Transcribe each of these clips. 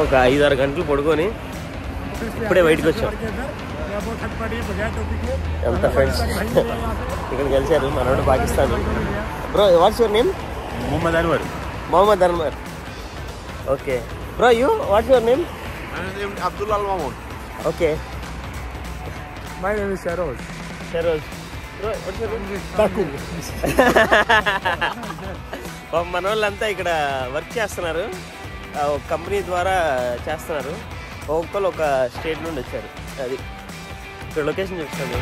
ఒక 5-6 గంటలు పడుకొని ఇప్పుడే బయటకు వచ్చాం. ఎంత ఫ్రెండ్స్ ఇక్కడ కలిసారు మనోడు Pakistan. Bro what's your name? Mohammad Anwar. Mohammad Anwar. Okay bro, you what's your name? Abdullah Al Mamoon. Okay. My name is Sharoz. Sharoz. Bro what's your name? Baku. మన వాళ్ళంతా ఇక్కడ వర్క్ చేస్తున్నారు, ఒక కంపెనీ ద్వారా చేస్తున్నారు. ఒక్కొక్కరు ఒక స్టేట్ నుండి వచ్చారు. అది ఇక్కడ లొకేషన్ చూపిస్తాను.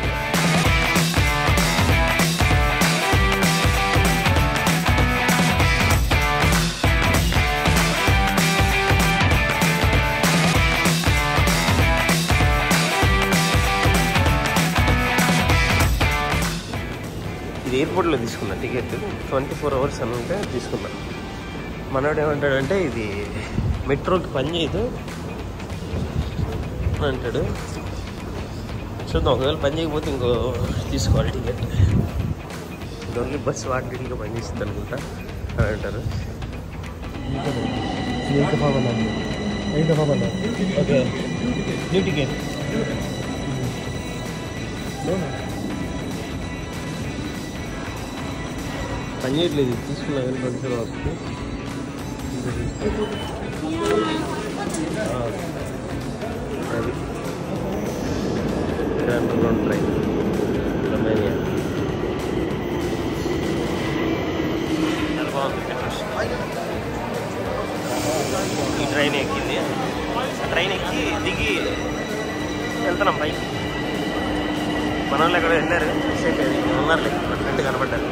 ఇది ఎయిర్పోర్ట్లో తీసుకున్నా టికెట్, 24 hours అని ఉంటే తీసుకున్నా. మనోడు ఏమంటాడంటే ఇది మెట్రోకి పని చేయదు అంటాడు. చూద్దాం, ఒకవేళ పని చేయకపోతే ఇంకో తీసుకోవాలి టికెట్. ఇది ఓన్లీ బస్సు వాటికి పని చేస్తుంది అనుకుంటా అని అంటారు. ఓకే, న్యూ టికెట్ పని చేయట్లేదు. తీసుకున్నా కానీ 24 hours. అది అండర్గ్రౌండ్ ట్రైన్ రొమేనియా. చాలా బాగుంది. ఈ ట్రైన్ ఎక్కింది, ట్రైన్ ఎక్కి దిగి వెళ్తున్నాం పైకి. మన వాళ్ళు ఎక్కడ వెళ్ళారు, సేఫ్ ఉన్నారు, మన ఫ్రెండ్ కనపడ్డారు.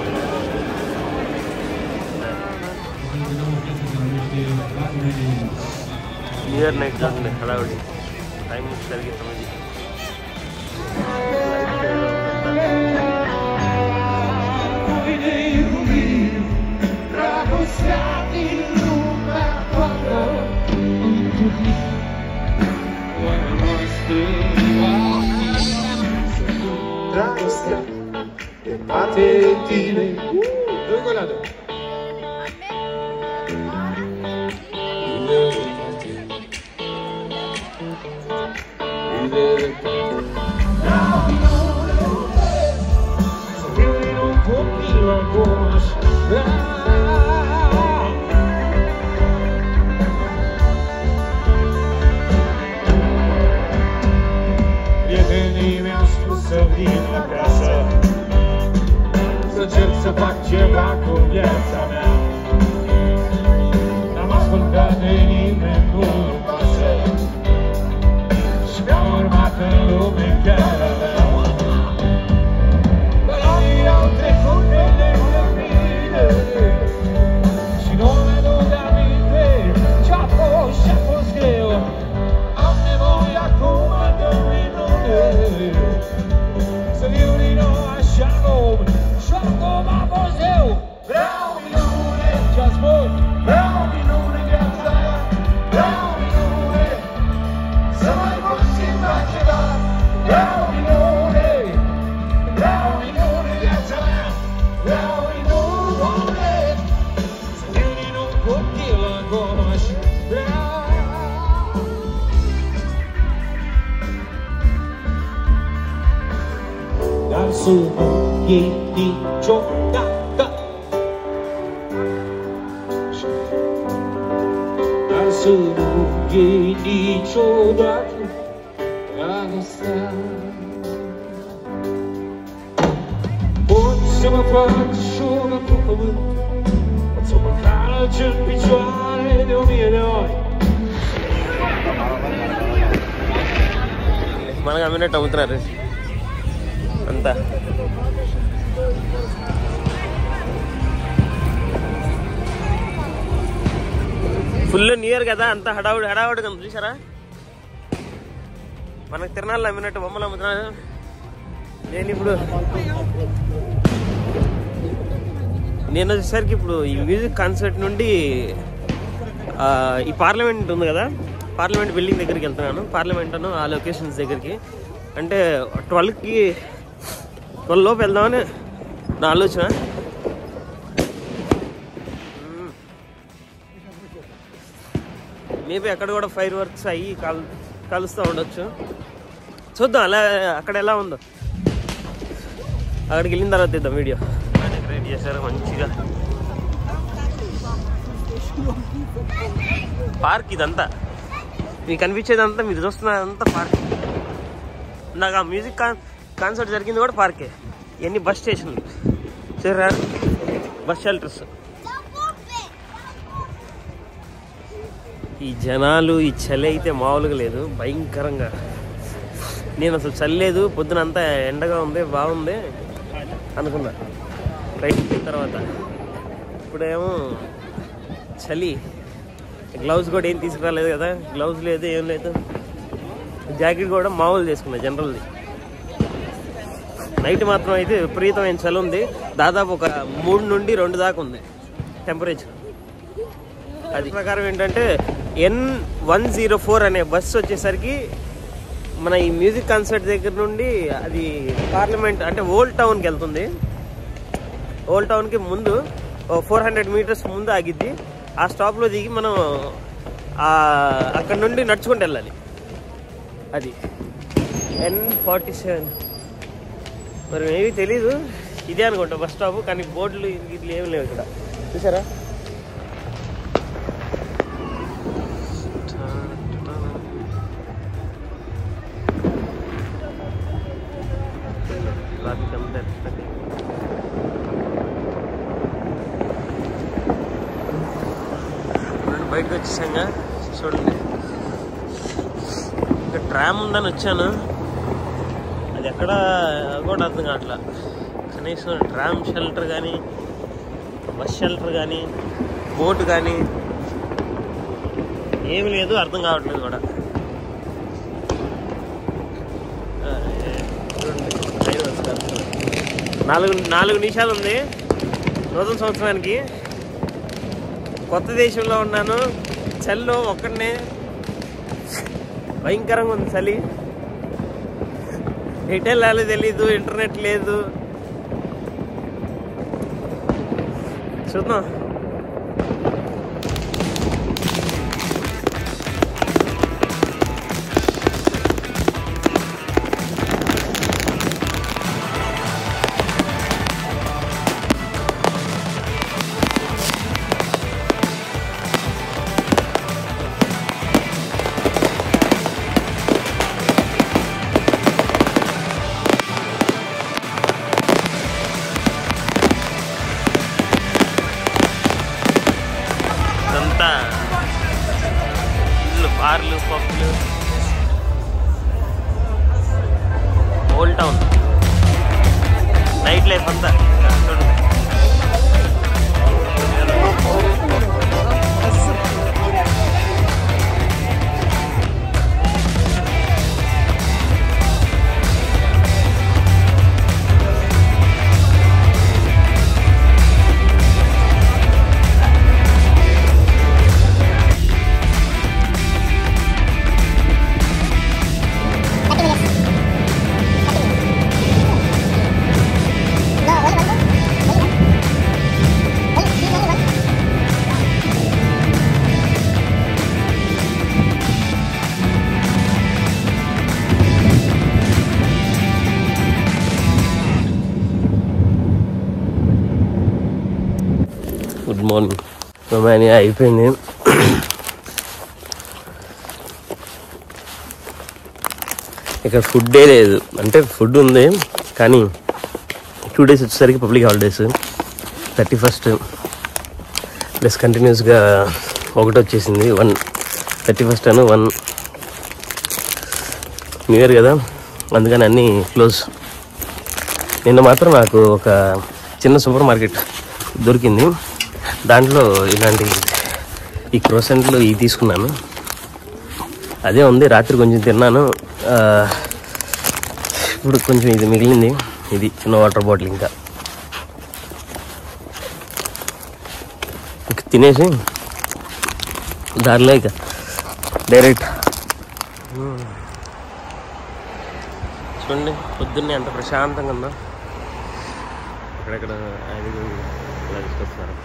न्यू ईयर नाइट ఉండే హడావుడి. టైం సరిగ్గా సమజ్ మనకు అమ్మినట్టు అవుతున్నారు అంతా. ఫుల్ న్యూ ఇయర్ కదా, అంతా హడావుడి హడావుడి కదా. చూసారా, మనకు తిరణాల్లో అమ్మినట్టు బొమ్మలు అమ్ముతున్నారు. నేను వచ్చేసరికి ఇప్పుడు ఈ మ్యూజిక్ కాన్సర్ట్ నుండి ఈ పార్లమెంట్ ఉంది కదా, పార్లమెంట్ బిల్డింగ్ దగ్గరికి వెళ్తున్నాను. పార్లమెంట్ అను ఆ లొకేషన్స్ దగ్గరికి. అంటే 12 లోపు వెళ్దామని నా ఆలోచన. మేబీ అక్కడ కూడా ఫైర్ వర్క్స్ అయ్యి కలుస్తూ ఉండొచ్చు. చూద్దాం అలా అక్కడ ఎలా ఉందో. అక్కడికి వెళ్ళిన తర్వాత ఇద్దాం వీడియో. డెకరేట్ చేశారు మంచిగా. పార్క్ ఇదంతా మీకు కనిపించేదంతా మీరు చూస్తున్నదంతా పార్క్. నాకు ఆ మ్యూజిక్ కాన్సర్ట్ జరిగింది కూడా పార్కే. ఇవన్నీ బస్ స్టేషన్లు సరే, బస్ షెల్టర్స్. ఈ జనాలు, ఈ చలి అయితే మామూలుగా లేదు, భయంకరంగా. నేను అసలు చల్లేదు, పొద్దున అంతా ఎండగా ఉంది, బాగుంది అనుకున్నా. రైట్ తర్వాత ఇప్పుడేమో చలి. గ్లౌజ్ కూడా ఏం తీసుకురాలేదు కదా, గ్లౌజ్ లేదు, ఏం లేదు. జాకెట్ కూడా మామూలు చేసుకున్నా, జనరల్ది. నైట్ మాత్రం అయితే విపరీతమైన చలి ఉంది. దాదాపు ఒక 3 నుండి 2 దాకా ఉంది టెంపరేచర్. అది ప్రకారం ఏంటంటే N104 అనే బస్సు వచ్చేసరికి మన ఈ మ్యూజిక్ కాన్సర్ట్ దగ్గర నుండి అది పార్లమెంట్ అంటే ఓల్డ్ టౌన్కి వెళ్తుంది. ఓల్డ్ టౌన్కి ముందు 400 మీటర్స్ ముందు ఆగిద్ది. ఆ స్టాప్లో దిగి మనం అక్కడ నుండి నడుచుకుంటూ వెళ్ళాలి. అది N47. మరి ఏమీ తెలీదు, ఇదే అనుకుంటా బస్ స్టాప్. కానీ బోర్డులు ఇట్లా ఏమి లేవు ఇక్కడ, చూసారా? బయటకు వచ్చేసాంగా, చూడండి. ఇక్కడ ట్రామ్ ఉందని వచ్చాను, అది ఎక్కడ కూడా అర్థం కావట్లా. కనీసం ట్రామ్ షెల్టర్ కానీ, బస్ షెల్టర్ కానీ, బోట్ కానీ ఏమి లేదు, అర్థం కావట్లేదు కూడా. చూడండి, 4 నిమిషాలు ఉంది నూతన సంవత్సరానికి. కొత్త దేశంలో ఉన్నాను, చలిలో ఒక్కడనే, భయంకరంగా ఉంది చలి. ఎటు వెళ్ళాలో తెలీదు, ఇంటర్నెట్ లేదు. చూద్దాం. ఇల్లు, బార్లు, పబ్లు, ఓల్డ్ టౌన్ నైట్ లైఫ్ అంతా చూడండి. Good morning. రొమాని అయిపోయింది. ఇక్కడ ఫుడ్డే లేదు, అంటే ఫుడ్ ఉంది కానీ 2 days వచ్చేసరికి పబ్లిక్ హాలిడేస్. 31st ప్లస్ కంటిన్యూస్గా 1 వచ్చేసింది. 31st అను 1 న్యూ ఇయర్ కదా, అందుకని అన్నీ క్లోజ్. నిన్న మాత్రం నాకు ఒక చిన్న సూపర్ మార్కెట్ దొరికింది. దాంట్లో ఇలాంటి ఈ క్రోసెంట్లు ఇవి తీసుకున్నాను. అదే ఉంది, రాత్రి కొంచెం తిన్నాను. ఇప్పుడు కొంచెం ఇది మిగిలింది, ఇది చిన్న వాటర్ బాటిల్. ఇంకా తినేసి దారిలో ఇక డైరెక్ట్. చూడండి పొద్దున్నే ఎంత ప్రశాంతంగా ఉందో. అక్కడక్కడ అది ఇలా తీసుకొస్తారు.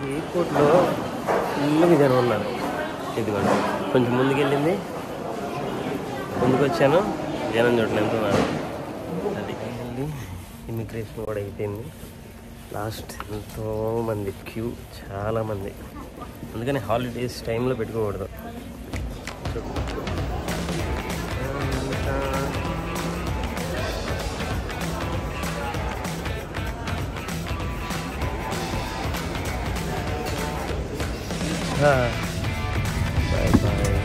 ఎయిర్పోర్ట్లో ఫుల్గా జనం ఉన్నారు. ఇదిగోండి కొంచెం ముందుకెళ్ళింది, ముందుకు వచ్చాను, జనం చూడండి ఎంత ఉన్నారు. అది వెళ్ళి ఇమిగ్రేషన్ కూడా అయిపోయింది. లాస్ట్ ఎంతోమంది క్యూ, చాలామంది. అందుకని హాలిడేస్ టైంలో పెట్టుకోకూడదు. Bye bye.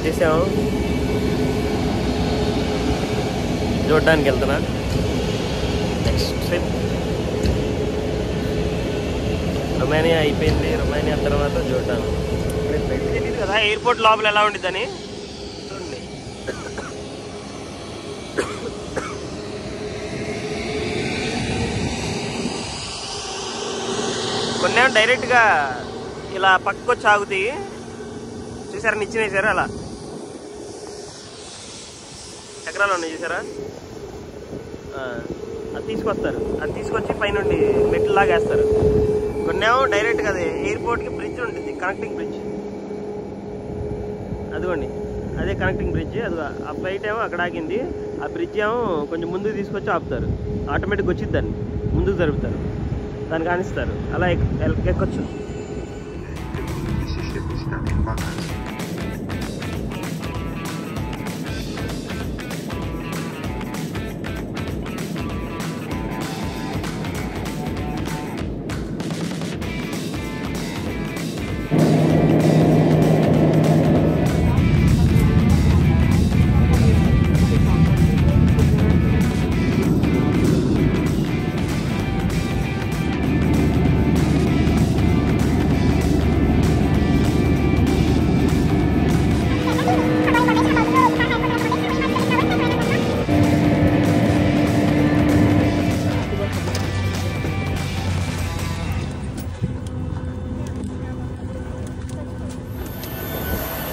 చేసాము, చూడడానికి వెళ్తున్నా. నెక్స్ట్ ట్రిప్ రొమానియా అయిపోయింది. రొమానియా తర్వాత జోర్డాన్. తెలియదు కదా ఎయిర్పోర్ట్ లోపల ఎలా ఉండిద్దని. చూడండి కొన్నేమో డైరెక్ట్గా ఇలా పక్కకు వచ్చి ఆగుతాయి. చూసారా, నిచ్చినేసారా అలా చక్రాలు ఉన్నాయి చూసారా, అది తీసుకొస్తారు. అది తీసుకొచ్చి పైనుండి మెట్లు లాగా వేస్తారు. కొన్నేమో డైరెక్ట్గా అదే ఎయిర్పోర్ట్కి బ్రిడ్జ్ ఉంటుంది, కనెక్టింగ్ బ్రిడ్జ్. అదిగోండి అదే కనెక్టింగ్ బ్రిడ్జ్. అది ఆ ఫ్లైట్ ఏమో అక్కడ ఆగింది, ఆ బ్రిడ్జ్ ఏమో కొంచెం ముందుకు తీసుకొచ్చి ఆపుతారు. ఆటోమేటిక్గా వచ్చింది, దాన్ని ముందుకు జరుపుతారు, దాన్ని కానిస్తారు, అలా ఎక్కొచ్చు.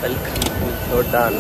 Welcome to Jordan.